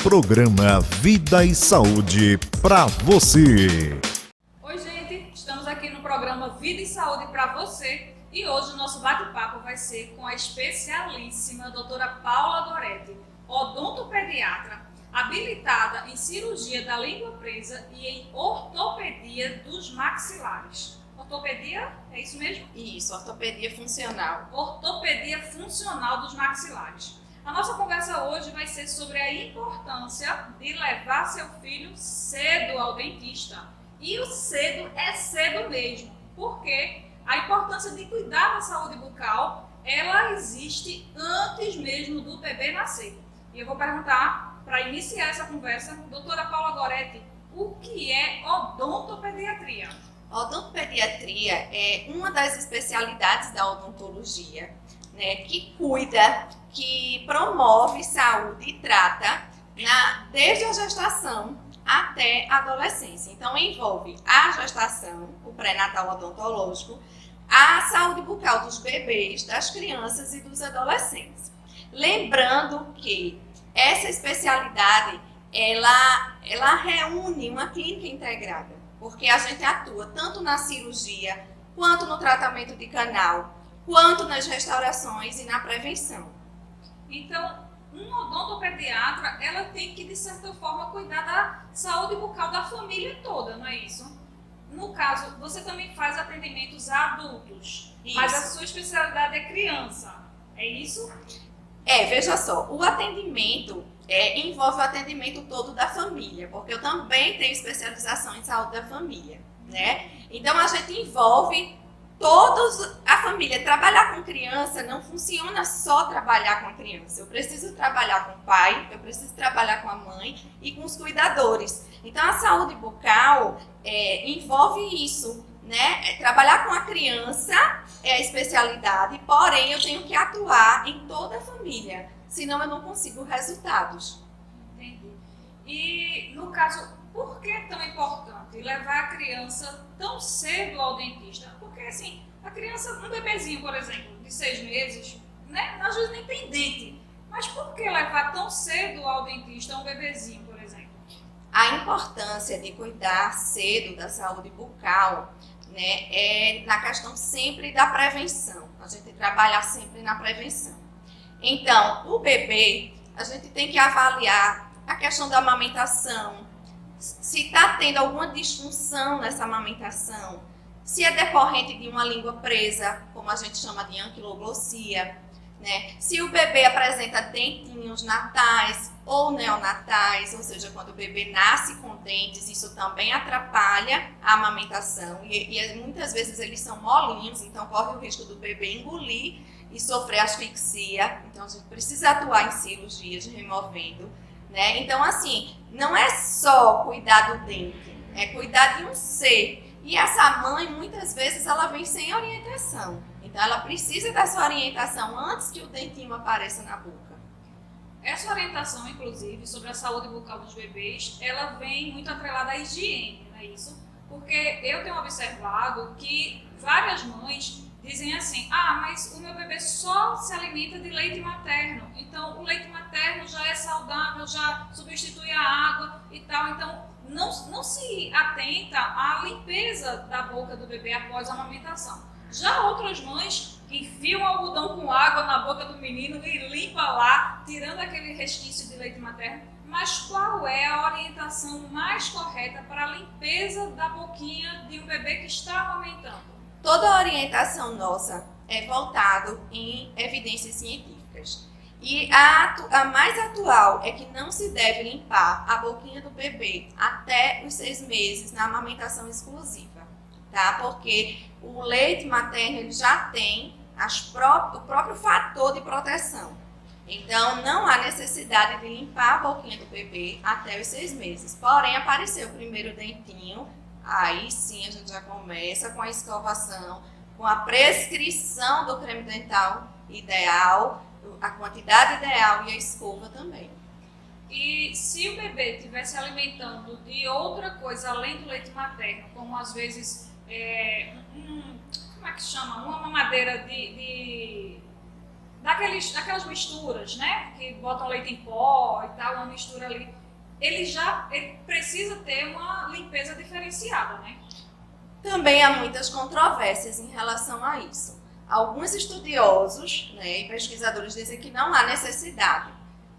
Programa Vida e Saúde para você. Oi, gente, estamos aqui no programa Vida e Saúde para você e hoje o nosso bate-papo vai ser com a especialíssima doutora Paula Goretti, odontopediatra, habilitada em cirurgia da língua presa e em ortopedia dos maxilares. Ortopedia, é isso mesmo? Isso, ortopedia funcional. Ortopedia funcional dos maxilares. A nossa conversa hoje vai ser sobre a importância de levar seu filho cedo ao dentista. E o cedo é cedo mesmo, porque a importância de cuidar da saúde bucal, ela existe antes mesmo do bebê nascer. E eu vou perguntar, para iniciar essa conversa, doutora Paula Goretti, o que é odontopediatria? Odontopediatria é uma das especialidades da odontologia, né, que cuida, que promove saúde e trata desde a gestação até a adolescência. Então, envolve a gestação, o pré-natal odontológico, a saúde bucal dos bebês, das crianças e dos adolescentes. Lembrando que essa especialidade, ela reúne uma clínica integrada, porque a gente atua tanto na cirurgia, quanto no tratamento de canal, quanto nas restaurações e na prevenção. Então, um odontopediatra, ela tem que, de certa forma, cuidar da saúde bucal da família toda, não é isso? No caso, você também faz atendimentos a adultos, Isso. mas a sua especialidade é criança, é isso? Veja só, o atendimento envolve o atendimento todo da família, porque eu também tenho especialização em saúde da família, né? Então, a gente envolve a família. Trabalhar com criança não funciona só trabalhar com a criança. Eu preciso trabalhar com o pai, eu preciso trabalhar com a mãe e com os cuidadores. Então, a saúde bucal envolve isso, né? Trabalhar com a criança é a especialidade, porém eu tenho que atuar em toda a família, senão eu não consigo resultados. Entendi. E, no caso, por que é tão importante levar a criança tão cedo ao dentista? Porque, assim, a criança, um bebezinho, por exemplo, de 6 meses, né, às vezes nem tem dente. Mas por que levar tão cedo ao dentista um bebezinho, por exemplo? A importância de cuidar cedo da saúde bucal, né, é na questão sempre da prevenção. A gente trabalha sempre na prevenção. Então, o bebê, a gente tem que avaliar a questão da amamentação, se está tendo alguma disfunção nessa amamentação, se é decorrente de uma língua presa, como a gente chama de anquiloglossia, né? Se o bebê apresenta dentinhos natais ou neonatais, ou seja, quando o bebê nasce com dentes, isso também atrapalha a amamentação e muitas vezes eles são molinhos, então corre o risco do bebê engolir e sofrer asfixia. Então a gente precisa atuar em cirurgias removendo, né? Então, assim, não é só cuidar do dente, é cuidar de um ser. E essa mãe, muitas vezes, ela vem sem orientação. Então, ela precisa dessa orientação antes que o dentinho apareça na boca. Essa orientação, inclusive, sobre a saúde bucal dos bebês, ela vem muito atrelada à higiene, não é isso? Porque eu tenho observado que várias mães dizem assim, mas o meu bebê só se alimenta de leite materno, então o leite materno já é saudável, já substitui a água e tal, então não se atenta à limpeza da boca do bebê após a amamentação. Já outras mães enfiam algodão com água na boca do menino e limpa lá, tirando aquele resquício de leite materno. Mas qual é a orientação mais correta para a limpeza da boquinha de um bebê que está amamentando? Toda a orientação nossa é voltada em evidências científicas. E a mais atual é que não se deve limpar a boquinha do bebê até os 6 meses na amamentação exclusiva, tá? Porque o leite materno ele já tem o próprio fator de proteção. Então, não há necessidade de limpar a boquinha do bebê até os 6 meses. Porém, apareceu o primeiro dentinho, aí sim a gente já começa com a escovação, com a prescrição do creme dental ideal, a quantidade ideal e a escova também. E se o bebê estiver se alimentando de outra coisa além do leite materno, como às vezes, como é que chama? Uma mamadeira daquelas misturas, né? Que botam leite em pó e tal, uma mistura ali. Ele precisa ter uma limpeza diferenciada, né? Também há muitas controvérsias em relação a isso. Alguns estudiosos, né, e pesquisadores dizem que não há necessidade.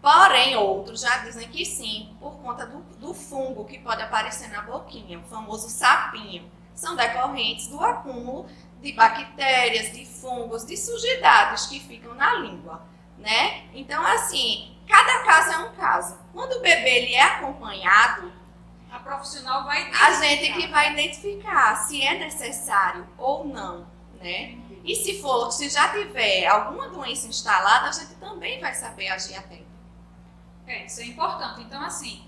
Porém, outros já dizem que sim, por conta do fungo que pode aparecer na boquinha, o famoso sapinho. São decorrentes do acúmulo de bactérias, de fungos, de sujidades que ficam na língua, né? Então, assim, cada caso é um caso. Quando o bebê ele é acompanhado, A profissional vai identificar. a gente que vai identificar se é necessário ou não, né? E se já tiver alguma doença instalada, a gente também vai saber agir a tempo. Isso é importante. Então, assim,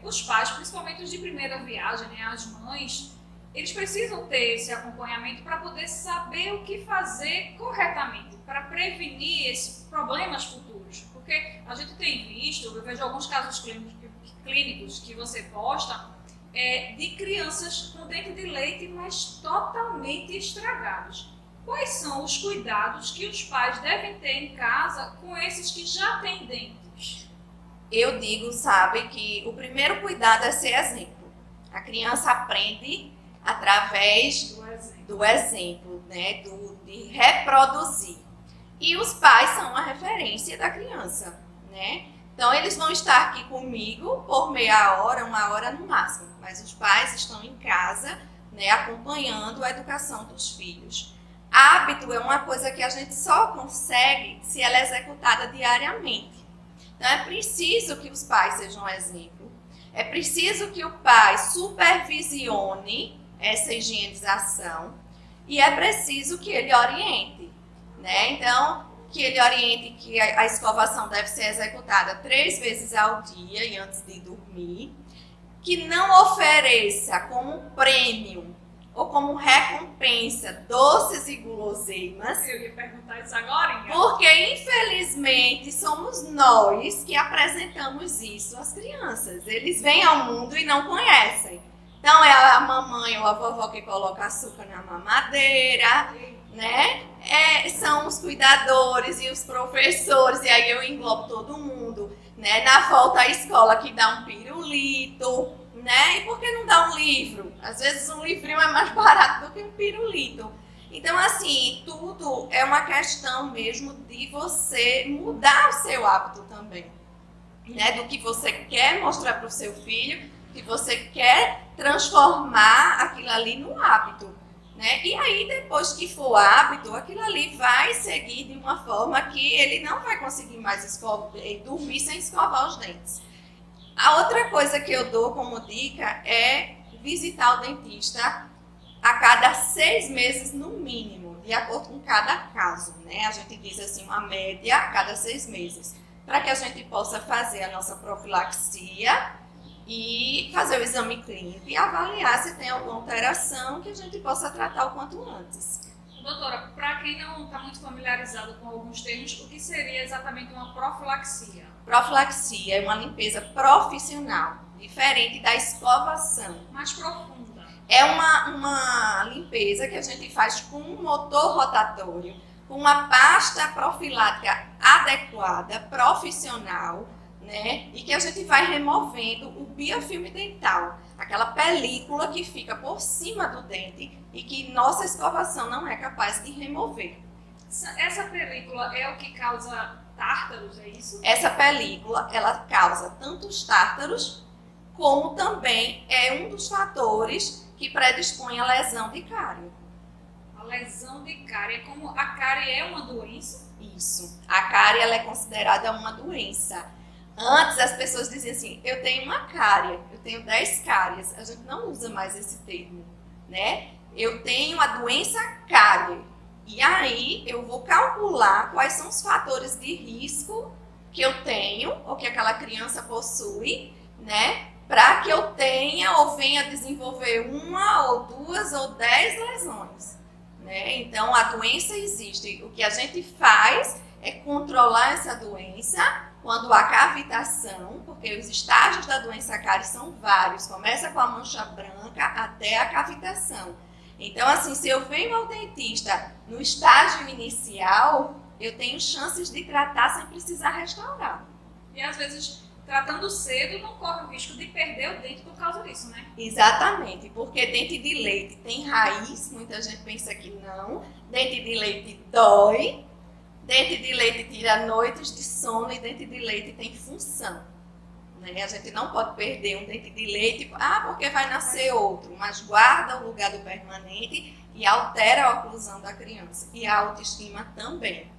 os pais, principalmente os de primeira viagem, né, as mães, eles precisam ter esse acompanhamento para poder saber o que fazer corretamente, para prevenir esses problemas futuros. Porque a gente tem visto, eu vejo alguns casos clínicos que você posta, de crianças com dente de leite, mas totalmente estragados. Quais são os cuidados que os pais devem ter em casa com esses que já têm dentes? Eu digo, sabe, que o primeiro cuidado é ser exemplo. A criança aprende através do exemplo, né, de reproduzir. E os pais são a referência da criança, né? Então, eles vão estar aqui comigo por meia hora, uma hora no máximo. Mas os pais estão em casa, né, acompanhando a educação dos filhos. Hábito é uma coisa que a gente só consegue se ela é executada diariamente. Então, é preciso que os pais sejam um exemplo. É preciso que o pai supervisione essa higienização. E é preciso que ele oriente, né? Então, que ele oriente que a escovação deve ser executada 3 vezes ao dia e antes de dormir. Que não ofereça como prêmio ou como recompensa doces e guloseimas. Eu ia perguntar isso agora, Porque, infelizmente, somos nós que apresentamos isso às crianças. Eles vêm ao mundo e não conhecem. Então, é a mamãe ou a vovó que coloca açúcar na mamadeira, né? São os cuidadores e os professores, e aí eu englobo todo mundo, né? Na volta à escola que dá um pirulito, né? E por que não dá um livro? Às vezes um livrinho é mais barato do que um pirulito. Então, assim, tudo é uma questão mesmo de você mudar o seu hábito também, né? Do que você quer mostrar para o seu filho, que você quer transformar aquilo ali num hábito, né? E aí, depois que for hábito, aquilo ali vai seguir de uma forma que ele não vai conseguir mais dormir sem escovar os dentes. A outra coisa que eu dou como dica é visitar o dentista a cada 6 meses no mínimo, de acordo com cada caso, né? A gente diz assim, uma média a cada 6 meses, para que a gente possa fazer a nossa profilaxia e fazer o exame clínico e avaliar se tem alguma alteração que a gente possa tratar o quanto antes. Doutora, para quem não está muito familiarizado com alguns termos, o que seria exatamente uma profilaxia? Profilaxia é uma limpeza profissional, diferente da escovação. Mais profunda. É uma limpeza que a gente faz com um motor rotatório, com uma pasta profilática adequada, profissional, né? E que a gente vai removendo o biofilme dental, aquela película que fica por cima do dente e que nossa escovação não é capaz de remover. Essa película é o que causa tártaros, é isso? Essa película, ela causa tanto os tártaros, como também é um dos fatores que predispõe à lesão de cárie. A lesão de cárie, como a cárie é uma doença? Isso. A cárie, ela é considerada uma doença. Antes as pessoas diziam assim, eu tenho uma cárie, eu tenho 10 cáries. A gente não usa mais esse termo, né? Eu tenho a doença cárie. E aí eu vou calcular quais são os fatores de risco que eu tenho, ou que aquela criança possui, né? Para que eu tenha ou venha desenvolver 1 ou 2 ou 10 lesões, né? Então a doença existe. O que a gente faz é controlar essa doença quando há cavitação, porque os estágios da doença cárie são vários. Começa com a mancha branca até a cavitação. Então, assim, se eu venho ao dentista no estágio inicial, eu tenho chances de tratar sem precisar restaurar. E às vezes, tratando cedo, não corre o risco de perder o dente por causa disso, né? Exatamente, porque dente de leite tem raiz, muita gente pensa que não. Dente de leite dói, dente de leite tira noites de sono e dente de leite tem função. Né? A gente não pode perder um dente de leite, porque vai nascer outro, mas guarda o lugar do permanente e altera a oclusão da criança. E a autoestima também.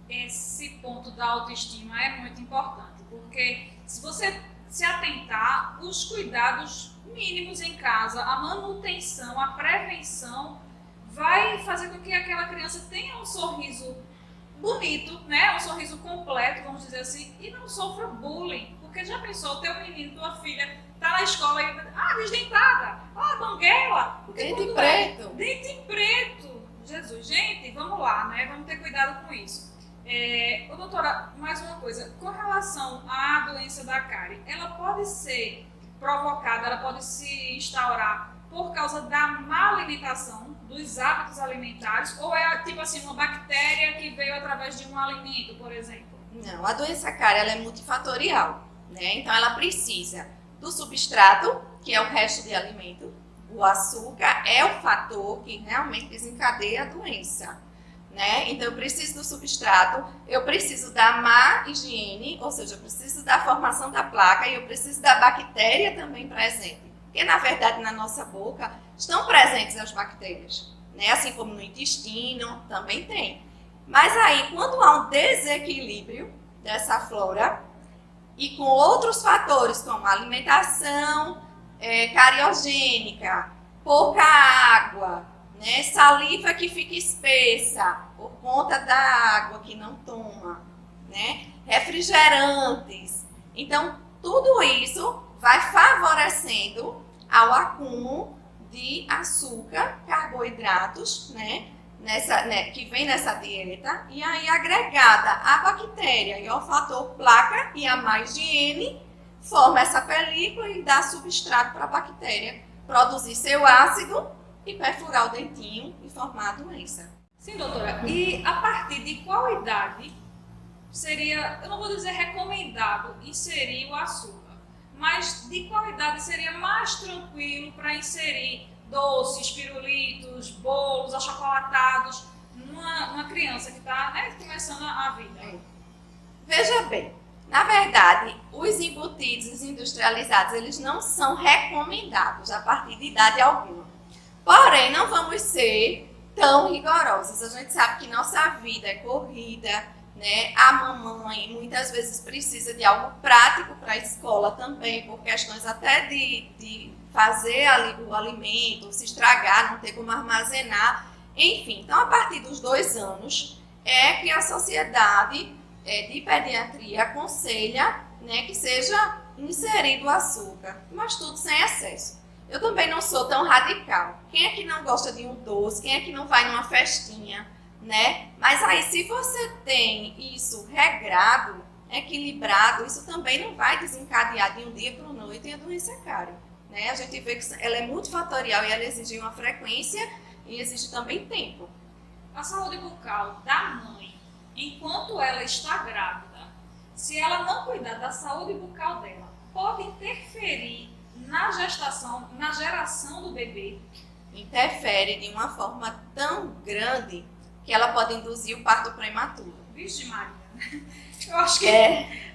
Esse ponto da autoestima é muito importante, porque se você se atentar, os cuidados mínimos em casa, a manutenção, a prevenção, vai fazer com que aquela criança tenha um sorriso bonito, né? Um sorriso completo, vamos dizer assim, e não sofra bullying. Porque já pensou, teu menino, tua filha, tá na escola e desdentada, banguela. Dente preto. Dente preto. Jesus, gente, vamos lá, né? Vamos ter cuidado com isso. Doutora, mais uma coisa, com relação à doença da cárie, ela pode ser provocada, ela pode se instaurar por causa da má alimentação, dos hábitos alimentares, ou é tipo assim, uma bactéria que veio através de um alimento, por exemplo? Não, a doença cárie ela é multifatorial, né? Então ela precisa do substrato, que é o resto de alimento. O açúcar é o fator que realmente desencadeia a doença, né? Então eu preciso do substrato, eu preciso da má higiene, ou seja, eu preciso da formação da placa e eu preciso da bactéria também presente. Porque na verdade na nossa boca estão presentes as bactérias, né? Assim como no intestino também tem. Mas aí quando há um desequilíbrio dessa flora e com outros fatores como alimentação cariogênica, pouca água, né? Saliva que fica espessa por conta da água que não toma, né? Refrigerantes. Então, tudo isso vai favorecendo ao acúmulo de açúcar, carboidratos, né? Que vem nessa dieta, e aí agregada a bactéria e ao fator placa e a má higiene, forma essa película e dá substrato para a bactéria produzir seu ácido e perfurar o dentinho e formar a doença. Sim, doutora. E a partir de qual idade seria, eu não vou dizer recomendado, inserir o açúcar, mas de qual idade seria mais tranquilo para inserir doces, pirulitos, bolos, achocolatados numa criança que está começando a vida? Veja bem, na verdade, os embutidos, os industrializados, eles não são recomendados a partir de idade alguma. Porém, não vamos ser tão rigorosos. A gente sabe que nossa vida é corrida, né? A mamãe muitas vezes precisa de algo prático para a escola também, por questões até de fazer o alimento, se estragar, não ter como armazenar. Enfim, então a partir dos 2 anos é que a Sociedade de Pediatria aconselha, né, que seja inserido o açúcar, mas tudo sem excesso. Eu também não sou tão radical. Quem é que não gosta de um doce? Quem é que não vai numa festinha, né? Mas aí, se você tem isso regrado, equilibrado, isso também não vai desencadear de um dia para a noite a doença cárie, né? A gente vê que ela é multifatorial e ela exige uma frequência e exige também tempo. A saúde bucal da mãe, enquanto ela está grávida, se ela não cuidar da saúde bucal dela, pode interferir na gestação, na geração do bebê? Interfere de uma forma tão grande que ela pode induzir o parto prematuro. Vixe Maria, eu acho que...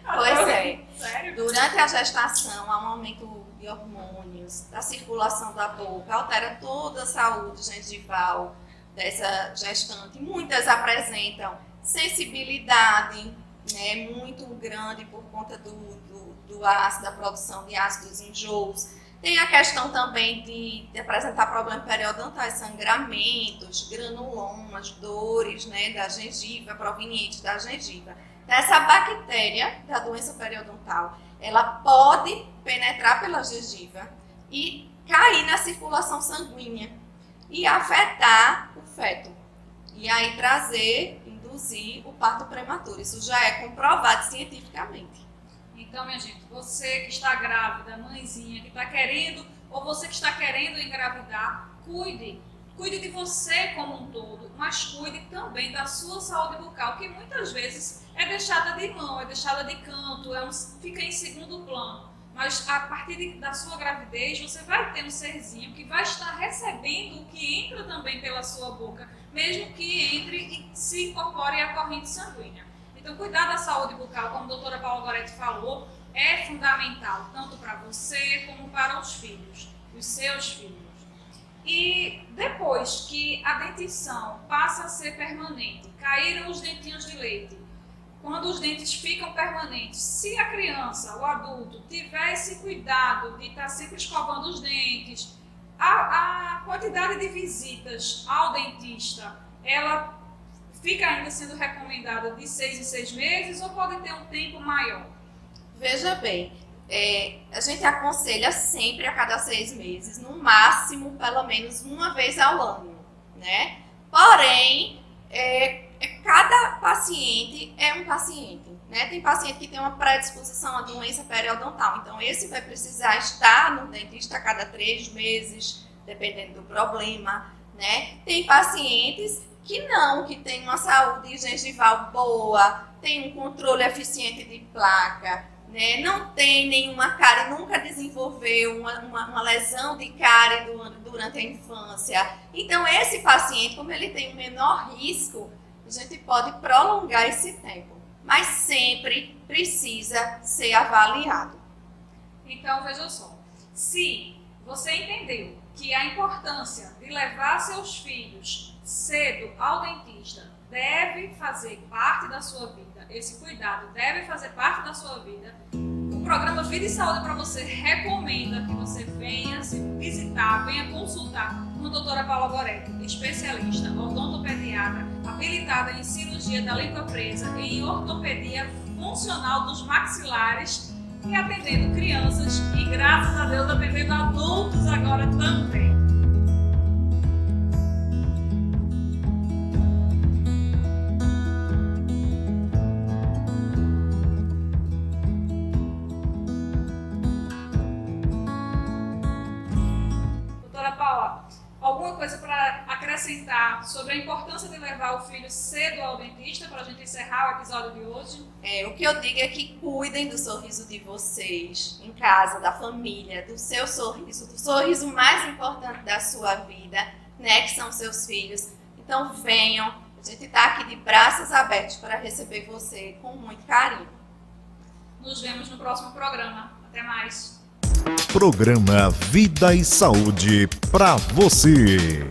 Pois é. Sério? Durante a gestação há um aumento de hormônios, da circulação da boca, altera toda a saúde gengival dessa gestante. Muitas apresentam sensibilidade, né, muito grande por conta do ácido, da produção de ácidos enjoos. Tem a questão também de apresentar problemas periodontais, sangramentos, granulomas, dores, né, da gengiva, provenientes da gengiva. Então, essa bactéria da doença periodontal, ela pode penetrar pela gengiva e cair na circulação sanguínea e afetar o feto. E aí induzir o parto prematuro. Isso já é comprovado cientificamente. Então, minha gente, você que está grávida, mãezinha, que está querendo, ou você que está querendo engravidar, cuide. cuide de você como um todo, mas cuide também da sua saúde bucal, que muitas vezes é deixada de mão, é deixada de canto, fica em segundo plano. Mas a partir da sua gravidez, você vai ter um serzinho que vai estar recebendo o que entra também pela sua boca, mesmo que entre e se incorpore à corrente sanguínea. Então, cuidar da saúde bucal, como a doutora Paula Goretti falou, é fundamental, tanto para você como para os filhos, os seus filhos. E depois que a dentição passa a ser permanente, caíram os dentinhos de leite, quando os dentes ficam permanentes, se a criança, o adulto, tiver esse cuidado de estar sempre escovando os dentes, a quantidade de visitas ao dentista, ela fica ainda sendo recomendada de 6 em 6 meses ou pode ter um tempo maior? Veja bem, a gente aconselha sempre a cada 6 meses, no máximo, pelo menos uma vez ao ano, né? Porém, cada paciente é um paciente, né? Tem paciente que tem uma predisposição à doença periodontal, então esse vai precisar estar no dentista a cada 3 meses, dependendo do problema, né? Tem pacientes que não, que tem uma saúde gengival boa, tem um controle eficiente de placa, né? Não tem nenhuma cárie, nunca desenvolveu uma lesão de cárie durante a infância. Então esse paciente, como ele tem um menor risco, a gente pode prolongar esse tempo, mas sempre precisa ser avaliado. Então, veja só, se você entendeu que a importância de levar seus filhos cedo ao dentista deve fazer parte da sua vida, esse cuidado deve fazer parte da sua vida, o programa Vida e Saúde para você recomenda que você venha se visitar, venha consultar com a doutora Paula Goretti, especialista, odontopediatra, habilitada em cirurgia da língua presa e em ortopedia funcional dos maxilares e atendendo crianças e, graças a Deus, atendendo adultos agora também. Doutora Paula, alguma coisa para acrescentar sobre a importância de levar o filho cedo ao dentista para a gente encerrar o episódio de hoje? O que eu digo é que cuidem do sorriso de vocês, em casa, da família, do seu sorriso, do sorriso mais importante da sua vida, né, que são seus filhos. Então venham, a gente está aqui de braços abertos para receber você com muito carinho. Nos vemos no próximo programa. Até mais. Programa Vida e Saúde para você.